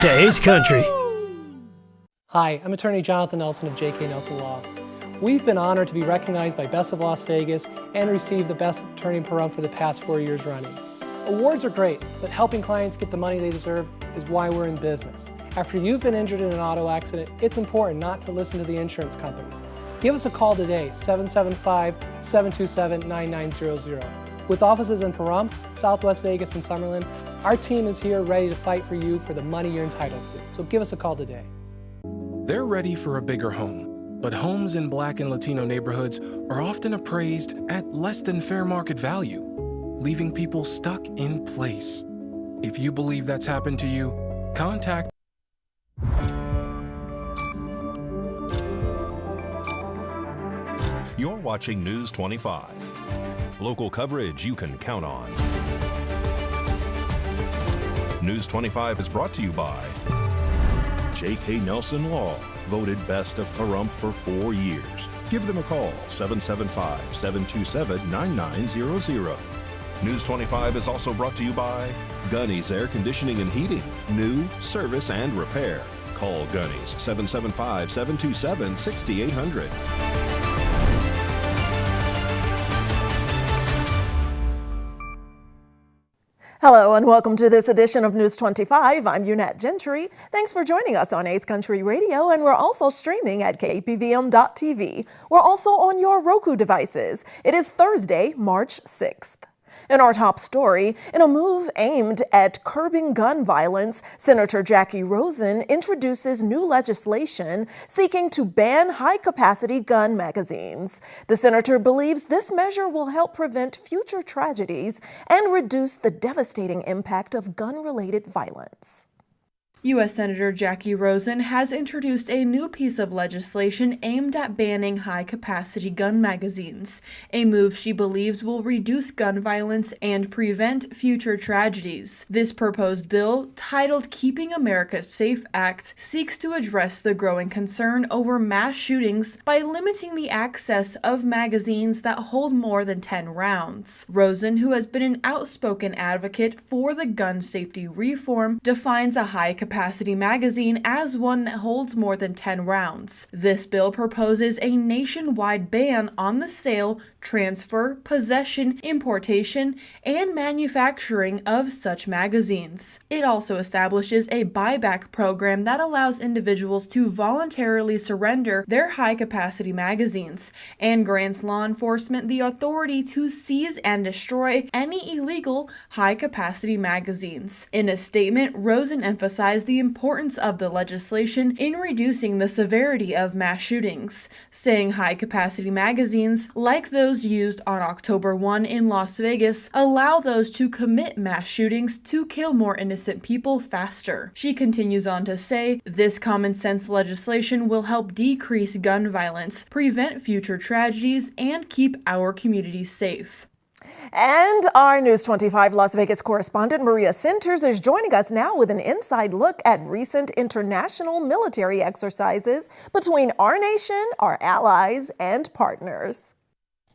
Today's country. Hi, I'm attorney Jonathan Nelson of J.K. Nelson Law. We've been honored to be recognized by Best of Las Vegas and receive the Best Attorney in Pahrump for the past 4 years running. Awards are great, but helping clients get the money they deserve is why we're in business. After you've been injured in an auto accident, it's important not to listen to the insurance companies. Give us a call today, 775-727-9900. With offices in Pahrump, Southwest Vegas, and Summerlin, our team is here ready to fight for you for the money you're entitled to. So give us a call today. They're ready for a bigger home, but homes in Black and Latino neighborhoods are often appraised at less than fair market value, leaving people stuck in place. If you believe that's happened to you, contact You're watching News 25. Local coverage you can count on. News 25 is brought to you by J.K. Nelson Law, voted Best of Pahrump for 4 years. Give them a call, 775-727-9900. News 25 is also brought to you by Gunny's Air Conditioning and Heating. New, service, and repair. Call Gunny's, 775-727-6800. Hello and welcome to this edition of News 25. I'm Unette Gentry. Thanks for joining us on 8th Country Radio, and we're also streaming at KPVM-TV. We're also on your Roku devices. It is Thursday, March 6th. In our top story, in a move aimed at curbing gun violence, Senator Jackie Rosen introduces new legislation seeking to ban high-capacity gun magazines. The senator believes this measure will help prevent future tragedies and reduce the devastating impact of gun-related violence. U.S. Senator Jackie Rosen has introduced a new piece of legislation aimed at banning high-capacity gun magazines, a move she believes will reduce gun violence and prevent future tragedies. This proposed bill, titled Keeping America Safe Act, seeks to address the growing concern over mass shootings by limiting the access of magazines that hold more than 10 rounds. Rosen, who has been an outspoken advocate for the gun safety reform, defines a high-capacity magazine as one that holds more than 10 rounds. This bill proposes a nationwide ban on the sale, transfer, possession, importation, and manufacturing of such magazines. It also establishes a buyback program that allows individuals to voluntarily surrender their high-capacity magazines and grants law enforcement the authority to seize and destroy any illegal high-capacity magazines. In a statement, Rosen emphasized the importance of the legislation in reducing the severity of mass shootings, saying high-capacity magazines, like those used on October 1 in Las Vegas, allow those to commit mass shootings to kill more innocent people faster. She continues on to say, this common-sense legislation will help decrease gun violence, prevent future tragedies, and keep our communities safe. And our News 25 Las Vegas correspondent Maria Centers is joining us now with an inside look at recent international military exercises between our nation, our allies, and partners.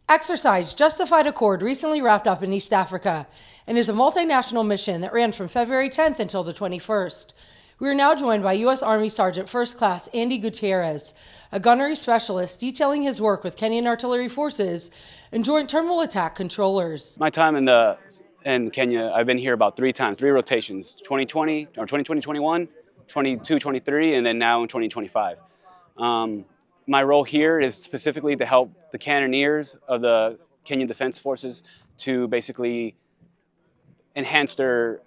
Exercise Justified Accord recently wrapped up in East Africa and is a multinational mission that ran from February 10th until the 21st. We are now joined by U.S. Army Sergeant First Class Andy Gutierrez, a gunnery specialist detailing his work with Kenyan Artillery Forces and Joint Terminal Attack Controllers. My time in Kenya, I've been here about 3 times, 3 rotations, 2020, or 2020-21, 22-23, and then now in 2025. My role here is specifically to help the cannoneers of the Kenyan Defense Forces to basically enhance their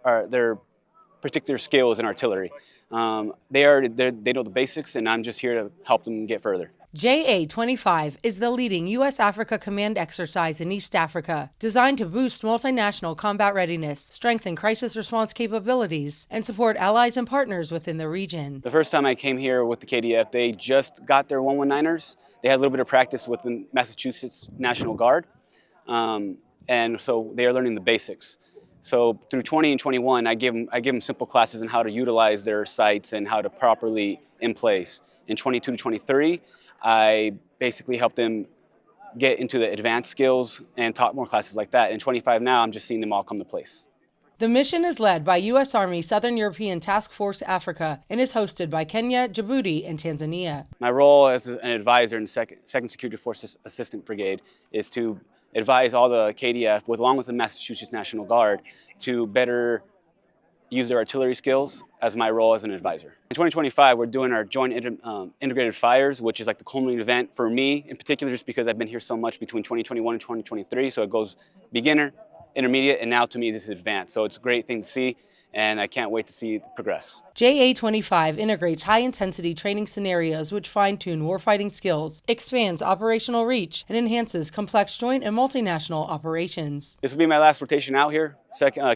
particular skills in artillery. They know the basics, and I'm just here to help them get further. JA-25 is the leading U.S. Africa Command exercise in East Africa, designed to boost multinational combat readiness, strengthen crisis response capabilities, and support allies and partners within the region. The first time I came here with the KDF, they just got their 119ers. They had a little bit of practice with the Massachusetts National Guard, and so they are learning the basics. So through 20 and 21, I give them simple classes on how to utilize their sights and how to properly in place. In 22 to 23, I basically help them get into the advanced skills and taught more classes like that. In 25 now, I'm just seeing them all come to place. The mission is led by U.S. Army Southern European Task Force Africa and is hosted by Kenya, Djibouti, and Tanzania. My role as an advisor in the 2nd Security Forces Assistant Brigade is to advise all the KDF, along with the Massachusetts National Guard, to better use their artillery skills as my role as an advisor. In 2025, we're doing our joint integrated fires, which is like the culminating event for me in particular, just because I've been here so much between 2021 and 2023. So it goes beginner, intermediate, and now to me this is advanced. So it's a great thing to see, and I can't wait to see it progress. JA-25 integrates high-intensity training scenarios which fine-tune warfighting skills, expands operational reach, and enhances complex joint and multinational operations. This will be my last rotation out here.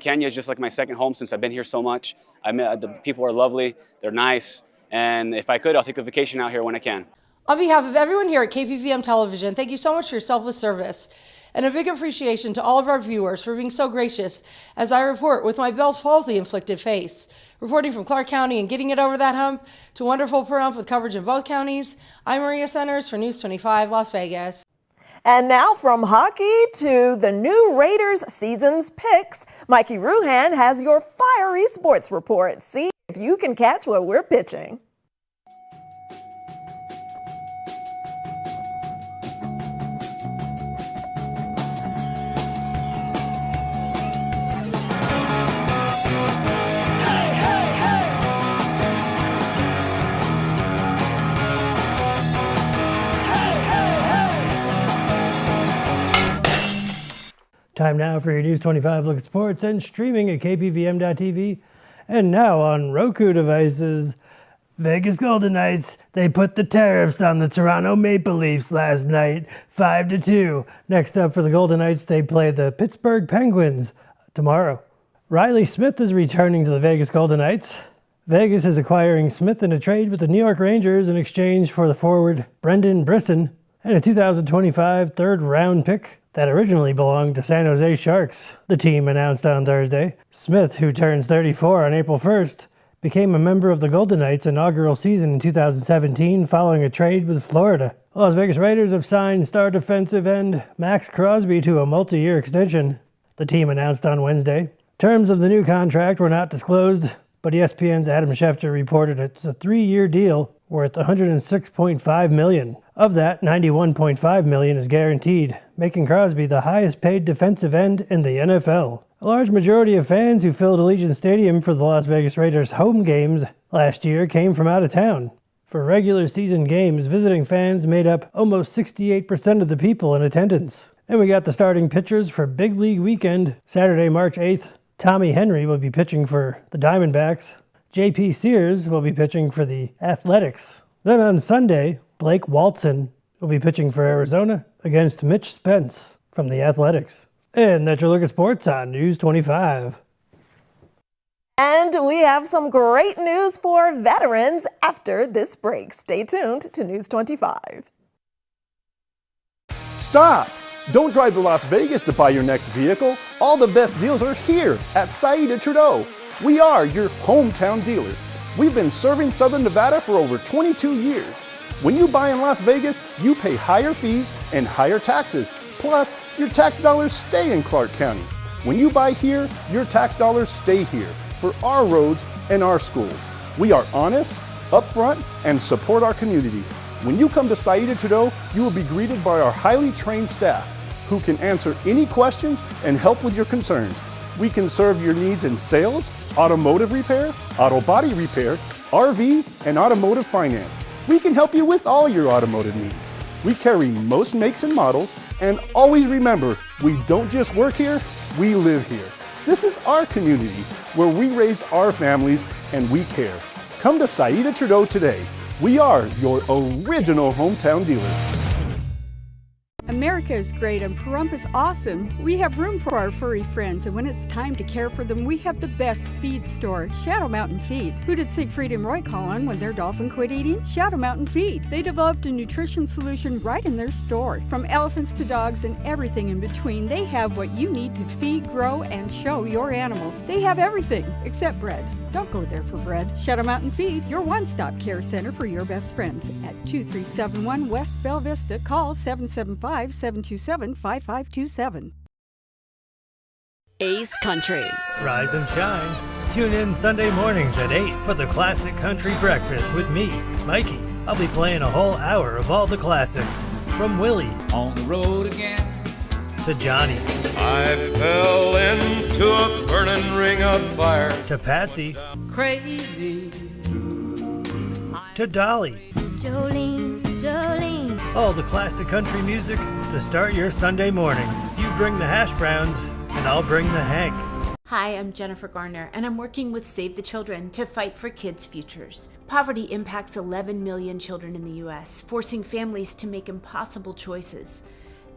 Kenya is just like my second home since I've been here so much. The people are lovely, they're nice, and if I could, I'll take a vacation out here when I can. On behalf of everyone here at KPVM Television, thank you so much for your selfless service. And a big appreciation to all of our viewers for being so gracious as I report with my Bell's palsy inflicted face. Reporting from Clark County and getting it over that hump to wonderful Pahrump with coverage in both counties, I'm Maria Centers for News 25 Las Vegas. And now from hockey to the new Raiders season's picks, Mikey Ruhan has your fiery sports report. See if you can catch what we're pitching. Time now for your News 25 look at sports and streaming at KPVM.TV and now on Roku devices. Vegas Golden Knights, they put the tariffs on the Toronto Maple Leafs last night, 5-2. Next up for the Golden Knights, they play the Pittsburgh Penguins tomorrow. Riley Smith is returning to the Vegas Golden Knights. Vegas is acquiring Smith in a trade with the New York Rangers in exchange for the forward Brendan Brisson and a 2025 third-round pick that originally belonged to San Jose Sharks, the team announced on Thursday. Smith, who turns 34 on April 1st, became a member of the Golden Knights' inaugural season in 2017 following a trade with Florida. The Las Vegas Raiders have signed star defensive end Max Crosby to a multi-year extension, the team announced on Wednesday. Terms of the new contract were not disclosed, but ESPN's Adam Schefter reported it's a 3-year deal worth $106.5 million. Of that, $91.5 million is guaranteed, making Crosby the highest-paid defensive end in the NFL. A large majority of fans who filled Allegiant Stadium for the Las Vegas Raiders home games last year came from out of town. For regular season games, visiting fans made up almost 68% of the people in attendance. And we got the starting pitchers for Big League Weekend, Saturday, March 8th. Tommy Henry will be pitching for the Diamondbacks. J.P. Sears will be pitching for the Athletics. Then on Sunday, Blake Walton will be pitching for Arizona against Mitch Spence from the Athletics. And that's your look at sports on News 25. And we have some great news for veterans after this break. Stay tuned to News 25. Stop! Don't drive to Las Vegas to buy your next vehicle. All the best deals are here at Saida Trudeau. We are your hometown dealer. We've been serving Southern Nevada for over 22 years. When you buy in Las Vegas, you pay higher fees and higher taxes. Plus, your tax dollars stay in Clark County. When you buy here, your tax dollars stay here for our roads and our schools. We are honest, upfront, and support our community. When you come to Saida Trudeau, you will be greeted by our highly trained staff who can answer any questions and help with your concerns. We can serve your needs in sales, automotive repair, auto body repair, RV, and automotive finance. We can help you with all your automotive needs. We carry most makes and models, and always remember, we don't just work here, we live here. This is our community where we raise our families and we care. Come to Saida Trudeau today. We are your original hometown dealer. America is great and Pahrump is awesome. We have room for our furry friends, and when it's time to care for them, we have the best feed store, Shadow Mountain Feed. Who did Siegfried and Roy call on when their dolphin quit eating? Shadow Mountain Feed. They developed a nutrition solution right in their store. From elephants to dogs and everything in between, they have what you need to feed, grow, and show your animals. They have everything except bread. Don't go there for bread. Shadow Mountain Feed, your one-stop care center for your best friends. At 2371 West Bella Vista, call 775-727-5527. Ace Country. Rise and shine. Tune in Sunday mornings at 8 for the Classic Country Breakfast with me, Mikey. I'll be playing a whole hour of all the classics. From Willie. On the road again. To Johnny. I fell into a burning ring of fire. To Patsy. Crazy. To Dolly. Jolene, Jolene. All the classic country music to start your Sunday morning. You bring the hash browns, and I'll bring the Hank. Hi, I'm Jennifer Garner, and I'm working with Save the Children to fight for kids' futures. Poverty impacts 11 million children in the U.S., forcing families to make impossible choices.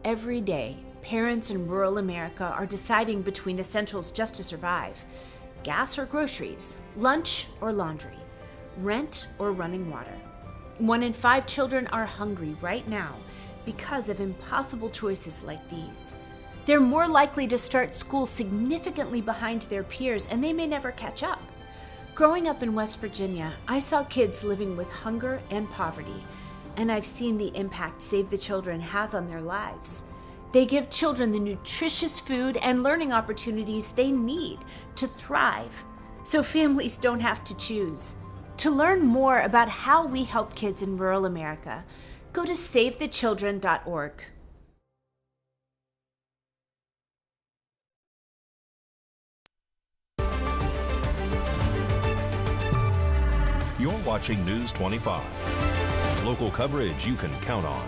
Every day, parents in rural America are deciding between essentials just to survive: gas or groceries, lunch or laundry, rent or running water. 1 in 5 children are hungry right now because of impossible choices like these. They're more likely to start school significantly behind their peers, and they may never catch up. Growing up in West Virginia, I saw kids living with hunger and poverty, and I've seen the impact Save the Children has on their lives. They give children the nutritious food and learning opportunities they need to thrive, so families don't have to choose. To learn more about how we help kids in rural America, go to SaveTheChildren.org. You're watching News 25. Local coverage you can count on.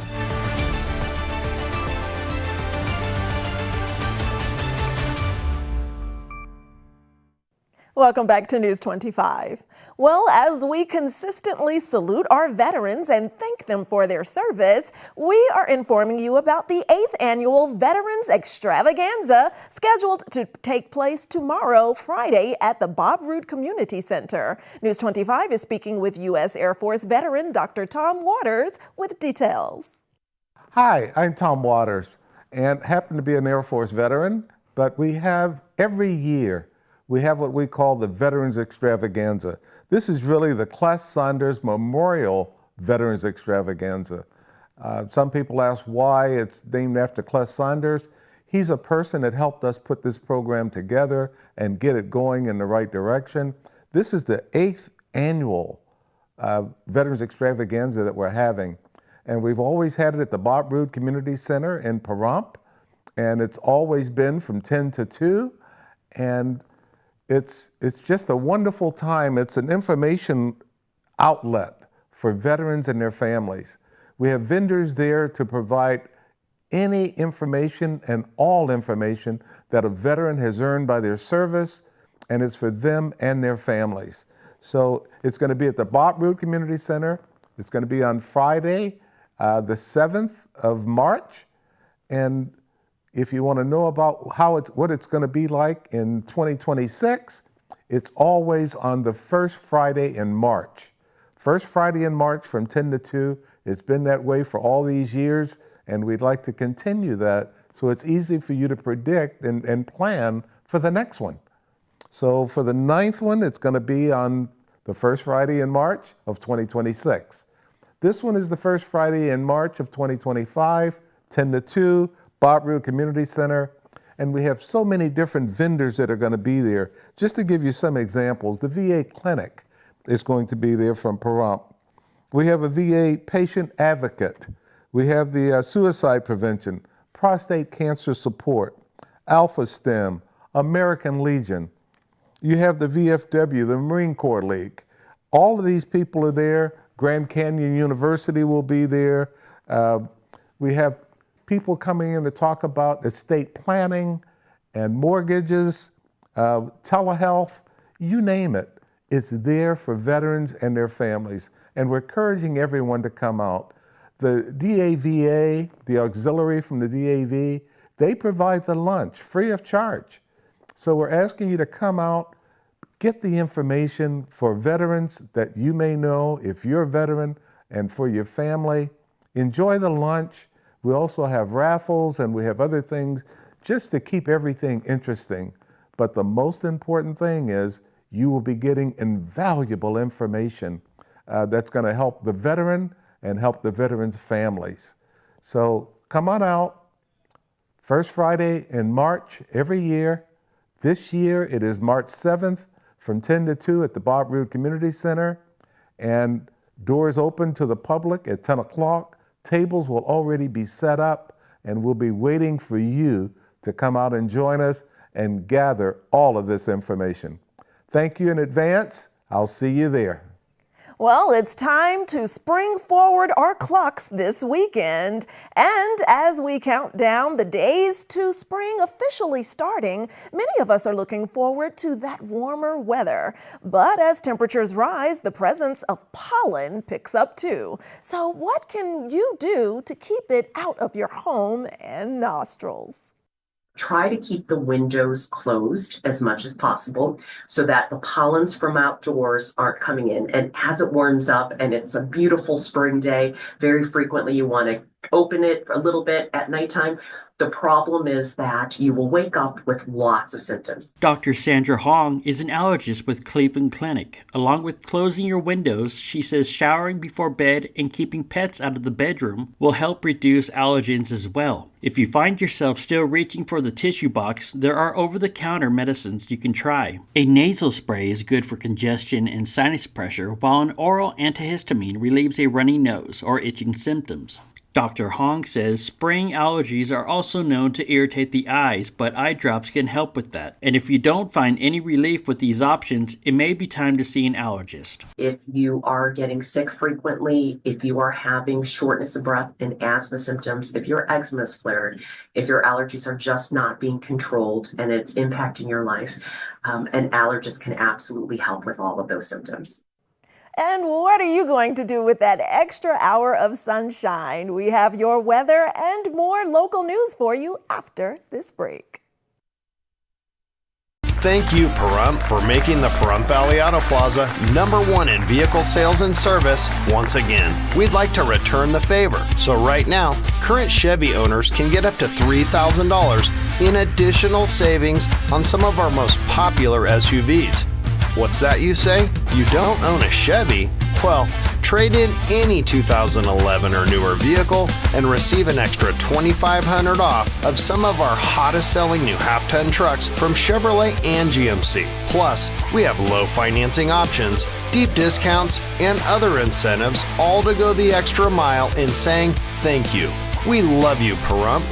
Welcome back to News 25. Well, as we consistently salute our veterans and thank them for their service, we are informing you about the 8th annual Veterans Extravaganza scheduled to take place tomorrow, Friday, at the Bob Roode Community Center. News 25 is speaking with U.S. Air Force veteran Dr. Tom Waters with details. Hi, I'm Tom Waters and happen to be an Air Force veteran, but we have every year we have what we call the Veterans Extravaganza. This is really the Cles Saunders Memorial Veterans Extravaganza. Some people ask why it's named after Cles Saunders. He's a person that helped us put this program together and get it going in the right direction. This is the 8th annual Veterans Extravaganza that we're having. And we've always had it at the Bob Roode Community Center in Pahrump. And it's always been from 10 to 2. And it's just a wonderful time. It's an information outlet for veterans and their families. We have vendors there to provide any information and all information that a veteran has earned by their service, and it's for them and their families. So it's going to be at the Bob Roode Community Center. It's going to be on Friday, the 7th of March. And if you want to know about what it's going to be like in 2026, it's always on the first Friday in March. First Friday in March from 10 to 2. It's been that way for all these years, and we'd like to continue that so it's easy for you to predict and plan for the next one. So for the 9th one, it's going to be on the first Friday in March of 2026. This one is the first Friday in March of 2025, 10 to 2. Bob Roode Community Center, and we have so many different vendors that are going to be there. Just to give you some examples, the VA clinic is going to be there from Pahrump. We have a VA patient advocate. We have the suicide prevention, prostate cancer support, Alpha STEM, American Legion. You have the VFW, the Marine Corps League. All of these people are there. Grand Canyon University will be there. We have people coming in to talk about estate planning and mortgages, telehealth, you name it. It's there for veterans and their families. And we're encouraging everyone to come out. The DAVA, the auxiliary from the DAV, they provide the lunch free of charge. So we're asking you to come out, get the information for veterans that you may know if you're a veteran, and for your family. Enjoy the lunch. We also have raffles and we have other things just to keep everything interesting. But the most important thing is you will be getting invaluable information that's going to help the veteran and help the veterans' families. So come on out. First Friday in March every year, This year it is March 7th from 10 to 2 at the Bob Roode Community Center, and doors open to the public at 10 o'clock. Tables will already be set up, and we'll be waiting for you to come out and join us and gather all of this information. Thank you in advance. I'll see you there. Well, it's time to spring forward our clocks this weekend. And as we count down the days to spring officially starting, many of us are looking forward to that warmer weather. But as temperatures rise, the presence of pollen picks up too. So what can you do to keep it out of your home and nostrils? Try to keep the windows closed as much as possible so that the pollens from outdoors aren't coming in. And as it warms up and it's a beautiful spring day, very frequently you want to open it a little bit at nighttime. The problem is that you will wake up with lots of symptoms. Dr. Sandra Hong is an allergist with Cleveland Clinic. Along with closing your windows, she says showering before bed and keeping pets out of the bedroom will help reduce allergens as well. If you find yourself still reaching for the tissue box, there are over-the-counter medicines you can try. A nasal spray is good for congestion and sinus pressure, while an oral antihistamine relieves a runny nose or itching symptoms. Dr. Hong says spring allergies are also known to irritate the eyes, but eye drops can help with that. And if you don't find any relief with these options, it may be time to see an allergist. If you are getting sick frequently, if you are having shortness of breath and asthma symptoms, if your eczema is flared, if your allergies are just not being controlled and it's impacting your life, an allergist can absolutely help with all of those symptoms. And what are you going to do with that extra hour of sunshine? We have your weather and more local news for you after this break. Thank you, Pahrump, for making the Pahrump Valley Auto Plaza #1 in vehicle sales and service once again. We'd like to return the favor. So right now, current Chevy owners can get up to $3,000 in additional savings on some of our most popular SUVs. What's that, you say? You don't own a Chevy? Well, trade in any 2011 or newer vehicle and receive an extra $2,500 off of some of our hottest selling new half-ton trucks from Chevrolet and GMC. Plus, we have low financing options, deep discounts, and other incentives, all to go the extra mile in saying thank you. We love you, Pahrump.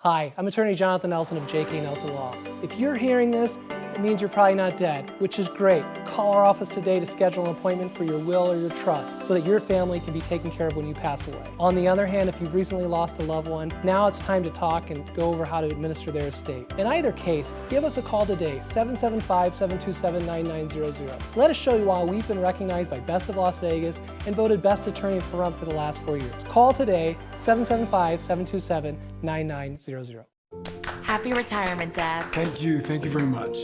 Hi, I'm attorney Jonathan Nelson of J.K. Nelson Law. If you're hearing this, it means you're probably not dead, which is great. Call our office today to schedule an appointment for your will or your trust so that your family can be taken care of when you pass away. On the other hand, if you've recently lost a loved one, now it's time to talk and go over how to administer their estate. In either case, give us a call today, 775-727-9900. Let us show you why we've been recognized by Best of Las Vegas and voted Best Attorney for Pahrump for the last 4 years. Call today, 775-727-9900. Happy retirement, Dad. Thank you very much.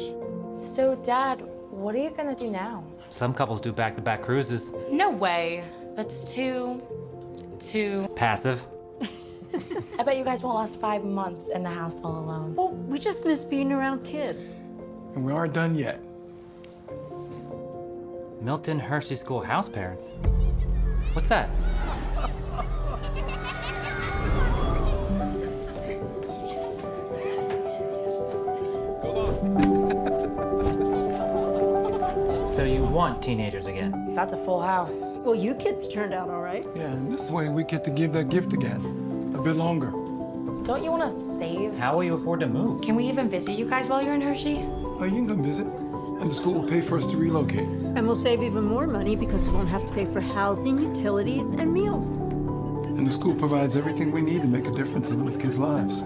So, Dad, what are you gonna do now? Some couples do back-to-back cruises. No way. That's too Passive. I bet you guys won't last 5 months in the house all alone. Well, we just miss being around kids. And we aren't done yet. Milton Hershey School house parents. What's that? So you want teenagers again? That's a full house. Well, you kids turned out all right. Yeah, and this way we get to give that gift again. A bit longer. Don't you want to save? How will you afford to move? Can we even visit you guys while you're in Hershey? Oh, you can come visit. And the school will pay for us to relocate. And we'll save even more money because we won't have to pay for housing, utilities, and meals. And the school provides everything we need to make a difference in those kids' lives.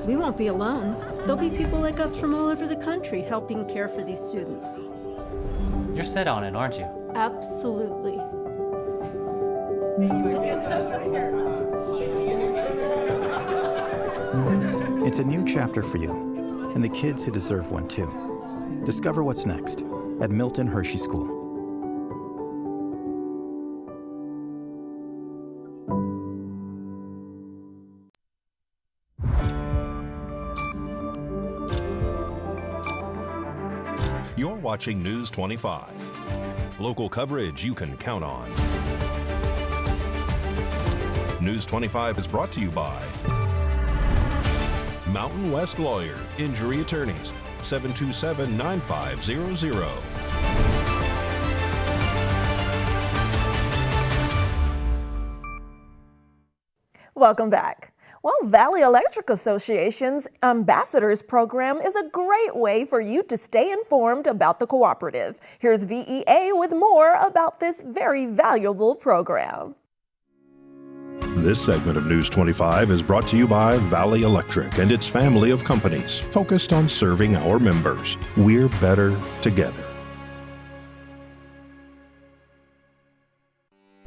We won't be alone. There'll be people like us from all over the country helping care for these students. You're set on it, aren't you? Absolutely. It's a new chapter for you, and the kids who deserve one too. Discover what's next at Milton Hershey School. You're watching News 25. Local coverage you can count on. News 25 is brought to you by Mountain West Lawyer, Injury Attorneys, 727-9500. Welcome back. Well, Valley Electric Association's Ambassadors Program is a great way for you to stay informed about the cooperative. Here's VEA with more about this very valuable program. This segment of News 25 is brought to you by Valley Electric and its family of companies focused on serving our members. We're better together.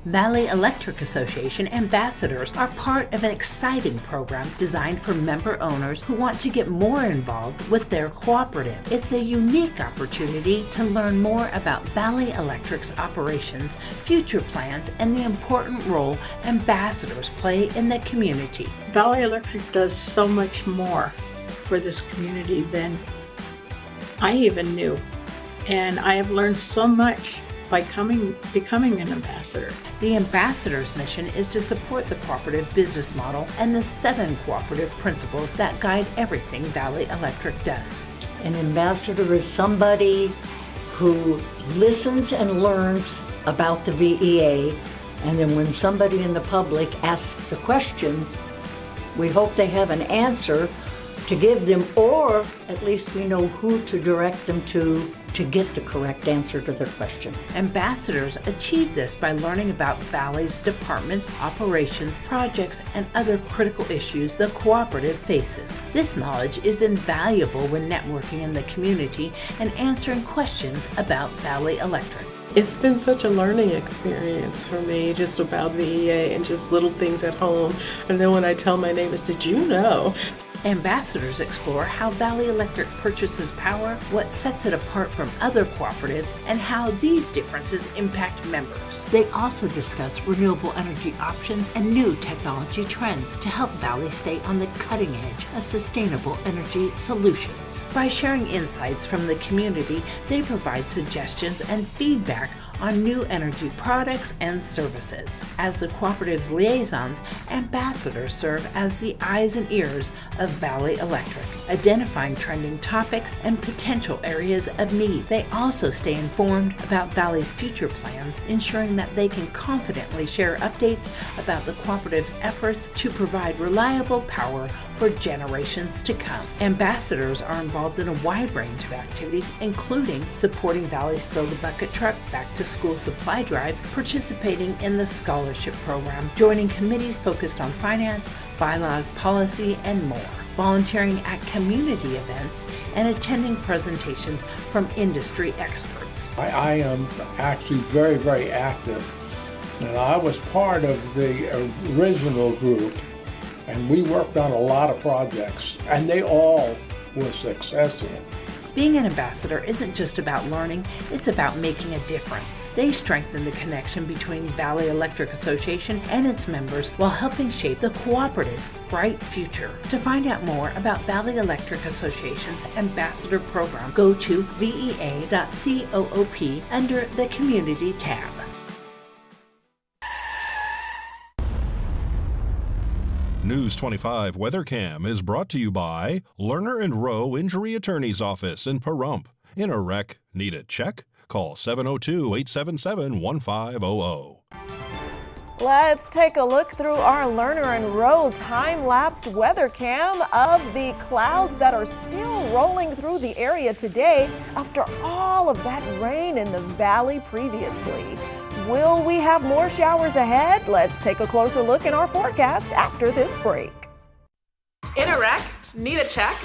Valley Electric Association Ambassadors are part of an exciting program designed for member owners who want to get more involved with their cooperative. It's a unique opportunity to learn more about Valley Electric's operations, future plans, and the important role ambassadors play in the community. Valley Electric does so much more for this community than I even knew. And I have learned so much by becoming an ambassador. The ambassador's mission is to support the cooperative business model and the 7 cooperative principles that guide everything Valley Electric does. An ambassador is somebody who listens and learns about the VEA, and then when somebody in the public asks a question, we hope they have an answer to give them, or at least we know who to direct them to get the correct answer to their question. Ambassadors achieve this by learning about Valley's departments, operations, projects, and other critical issues the cooperative faces. This knowledge is invaluable when networking in the community and answering questions about Valley Electric. It's been such a learning experience for me, just about VEA and just little things at home. And then when I tell my neighbors, did you know? Ambassadors explore how Valley Electric purchases power, what sets it apart from other cooperatives, and how these differences impact members. They also discuss renewable energy options and new technology trends to help Valley stay on the cutting edge of sustainable energy solutions. By sharing insights from the community, they provide suggestions and feedback on new energy products and services. As the cooperative's liaisons, ambassadors serve as the eyes and ears of Valley Electric, identifying trending topics and potential areas of need. They also stay informed about Valley's future plans, ensuring that they can confidently share updates about the cooperative's efforts to provide reliable power for generations to come. Ambassadors are involved in a wide range of activities, including supporting Valley's Build a Bucket Truck Back to School Supply Drive, participating in the scholarship program, joining committees focused on finance, bylaws, policy, and more, volunteering at community events, and attending presentations from industry experts. I am actually very, very active, and I was part of the original group, and we worked on a lot of projects, and they all were successful. Being an ambassador isn't just about learning, it's about making a difference. They strengthen the connection between Valley Electric Association and its members while helping shape the cooperative's bright future. To find out more about Valley Electric Association's Ambassador Program, go to vea.coop under the Community tab. News 25 WeatherCam is brought to you by Lerner & Rowe Injury Attorney's Office in Pahrump. In a wreck, need a check? Call 702-877-1500. Let's take a look through our Lerner & Rowe time-lapsed weather cam of the clouds that are still rolling through the area today after all of that rain in the valley previously. Will we have more showers ahead? Let's take a closer look in our forecast after this break. In a wreck, need a check.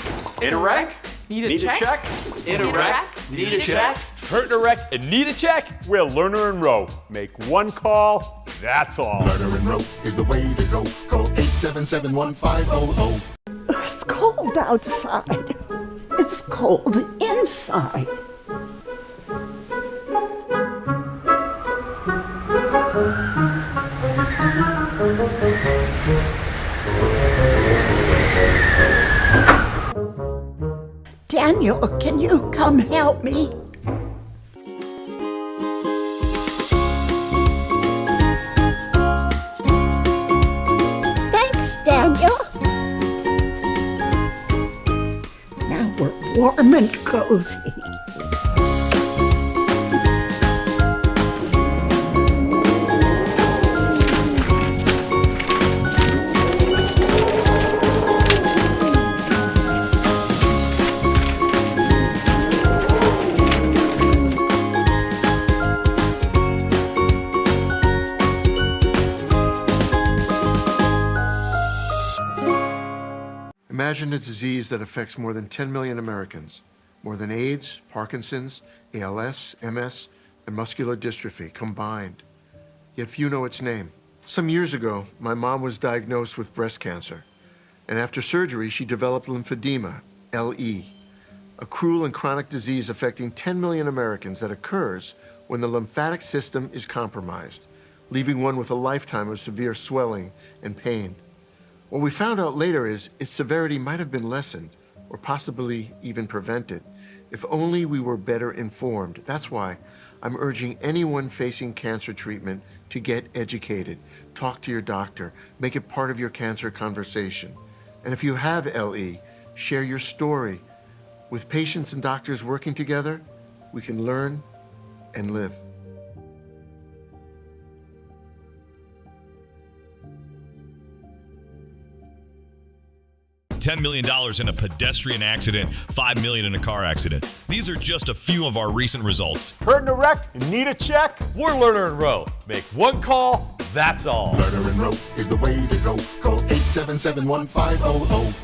In a wreck, need a check. In a wreck, need a check. Hurt in a wreck and need a check? We're Lerner & Rowe. Make one call, that's all. Lerner & Rowe is the way to go. Call 877-1500. It's cold outside. It's cold inside. Daniel, can you come help me? we're warm and cozy. Imagine a disease that affects more than 10 million Americans, more than AIDS, Parkinson's, ALS, MS, and muscular dystrophy combined. Yet few know its name. Some years ago, my mom was diagnosed with breast cancer, and after surgery, she developed lymphedema, LE, a cruel and chronic disease affecting 10 million Americans that occurs when the lymphatic system is compromised, leaving one with a lifetime of severe swelling and pain. What we found out later is its severity might have been lessened or possibly even prevented if only we were better informed. That's why I'm urging anyone facing cancer treatment to get educated, talk to your doctor, make it part of your cancer conversation. And if you have LE, share your story. With patients and doctors working together, we can learn and live. $10 million in a pedestrian accident, $5 million in a car accident. These are just a few of our recent results. Hurt in a wreck? Need a check? We're Lerner and Rowe. Make one call, that's all. Lerner and Rowe is the way to go. Call 877-1500.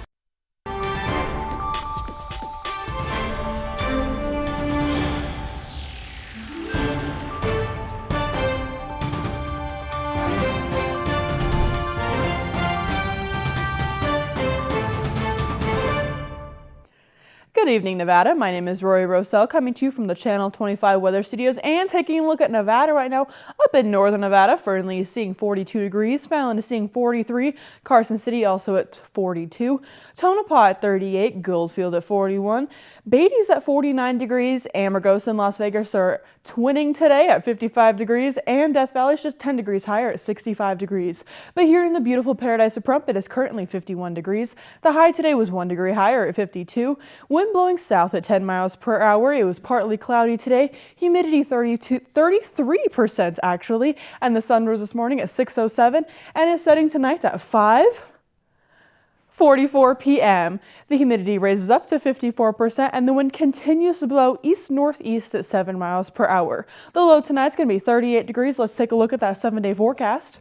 Good evening, Nevada. My name is Rory Rosell, coming to you from the Channel 25 Weather Studios and taking a look at Nevada right now. Up in northern Nevada, Fernley is seeing 42 degrees, Fallon is seeing 43, Carson City also at 42, Tonopah at 38, Goldfield at 41, Beatty's at 49 degrees, Amargosa and Las Vegas are twinning today at 55 degrees, and Death Valley is just 10 degrees higher at 65 degrees. But here in the beautiful Paradise of Pahrump, it is currently 51 degrees. The high today was 1 degree higher at 52. Wind blowing south at 10 miles per hour. It was partly cloudy today. Humidity 33% actually, and the sun rose this morning at 6:07 and is setting tonight at 5:44 p.m. The humidity raises up to 54% and the wind continues to blow east-northeast at 7 miles per hour. The low tonight's going to be 38 degrees. Let's take a look at that 7-day forecast.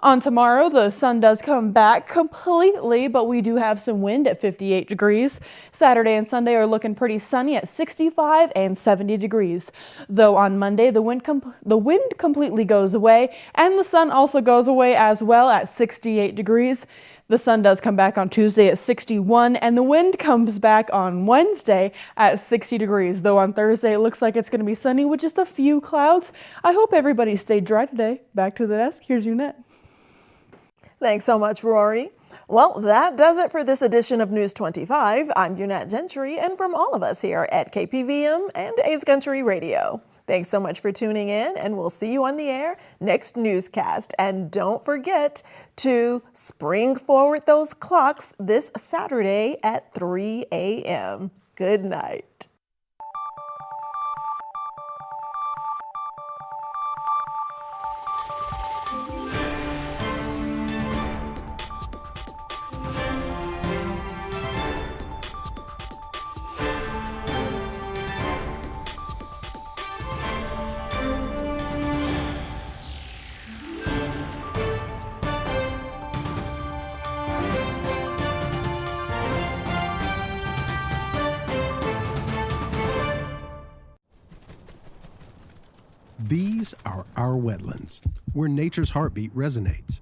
On tomorrow, the sun does come back completely, but we do have some wind at 58 degrees. Saturday and Sunday are looking pretty sunny at 65 and 70 degrees. Though on Monday, the wind completely goes away, and the sun also goes away as well at 68 degrees. The sun does come back on Tuesday at 61, and the wind comes back on Wednesday at 60 degrees. Though on Thursday, it looks like it's going to be sunny with just a few clouds. I hope everybody stayed dry today. Back to the desk. Here's Unette. Thanks so much, Rory. Well, that does it for this edition of News 25. I'm Unette Gentry, and from all of us here at KPVM and A's Country Radio, thanks so much for tuning in, and we'll see you on the air next newscast. And don't forget to spring forward those clocks this Saturday at 3 a.m. Good night. These are our wetlands, where nature's heartbeat resonates.